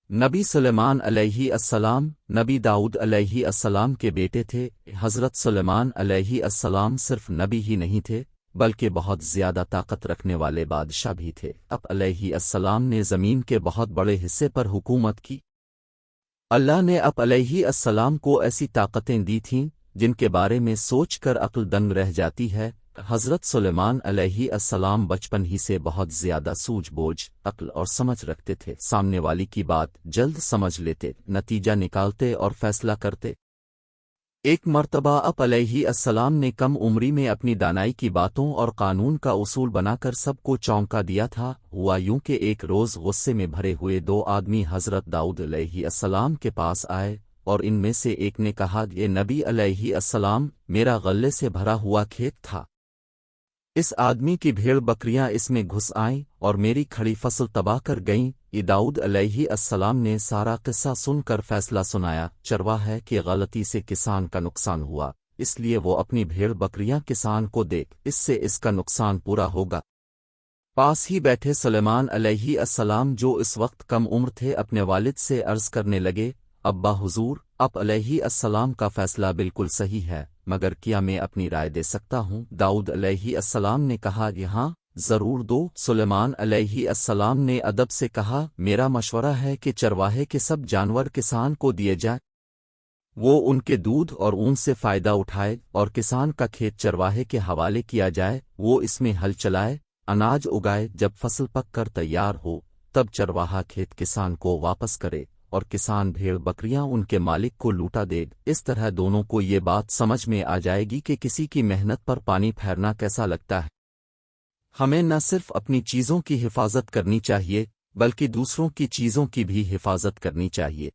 نبی سلیمان علیہ السلام نبی داؤد علیہ السلام کے بیٹے تھے۔ حضرت سلیمان علیہ السلام صرف نبی ہی نہیں تھے بلکہ بہت زیادہ طاقت رکھنے والے بادشاہ بھی تھے۔ اب علیہ السلام نے زمین کے بہت بڑے حصے پر حکومت کی۔ اللہ نے اب علیہ السلام کو ایسی طاقتیں دی تھیں جن کے بارے میں سوچ کر عقل دنگ رہ جاتی ہے۔ حضرت سلیمان علیہ السلام بچپن ہی سے بہت زیادہ سوجھ بوجھ، عقل اور سمجھ رکھتے تھے۔ سامنے والی کی بات جلد سمجھ لیتے، نتیجہ نکالتے اور فیصلہ کرتے۔ ایک مرتبہ اب علیہ السلام نے کم عمری میں اپنی دانائی کی باتوں اور قانون کا اصول بنا کر سب کو چونکا دیا تھا۔ ہوا یوں کہ ایک روز غصے میں بھرے ہوئے دو آدمی حضرت داؤد علیہ السلام کے پاس آئے اور ان میں سے ایک نے کہا، یہ نبی علیہ السلام، میرا غلے سے بھرا ہوا کھیت تھا، اس آدمی کی بھیڑ بکریاں اس میں گھس آئیں اور میری کھڑی فصل تباہ کر گئیں۔ یہ داؤد علیہ السلام نے سارا قصہ سن کر فیصلہ سنایا، چرواہ ہے کہ غلطی سے کسان کا نقصان ہوا، اس لیے وہ اپنی بھیڑ بکریاں کسان کو دے، اس سے اس کا نقصان پورا ہوگا۔ پاس ہی بیٹھے سلیمان علیہ السلام جو اس وقت کم عمر تھے اپنے والد سے عرض کرنے لگے، ابا حضور، اب علیہ السلام کا فیصلہ بالکل صحیح ہے، مگر کیا میں اپنی رائے دے سکتا ہوں؟ داؤد علیہ السلام نے کہا، یہاں ضرور دو۔ سلیمان علیہ السلام نے ادب سے کہا، میرا مشورہ ہے کہ چرواہے کے سب جانور کسان کو دیے جائیں، وہ ان کے دودھ اور اون سے فائدہ اٹھائے، اور کسان کا کھیت چرواہے کے حوالے کیا جائے، وہ اس میں ہل چلائے، اناج اگائے، جب فصل پک کر تیار ہو تب چرواہا کھیت کسان کو واپس کرے اور کسان بھیڑ بکریاں ان کے مالک کو لوٹا دے۔ اس طرح دونوں کو یہ بات سمجھ میں آ جائے گی کہ کسی کی محنت پر پانی پھیرنا کیسا لگتا ہے۔ ہمیں نہ صرف اپنی چیزوں کی حفاظت کرنی چاہیے بلکہ دوسروں کی چیزوں کی بھی حفاظت کرنی چاہیے۔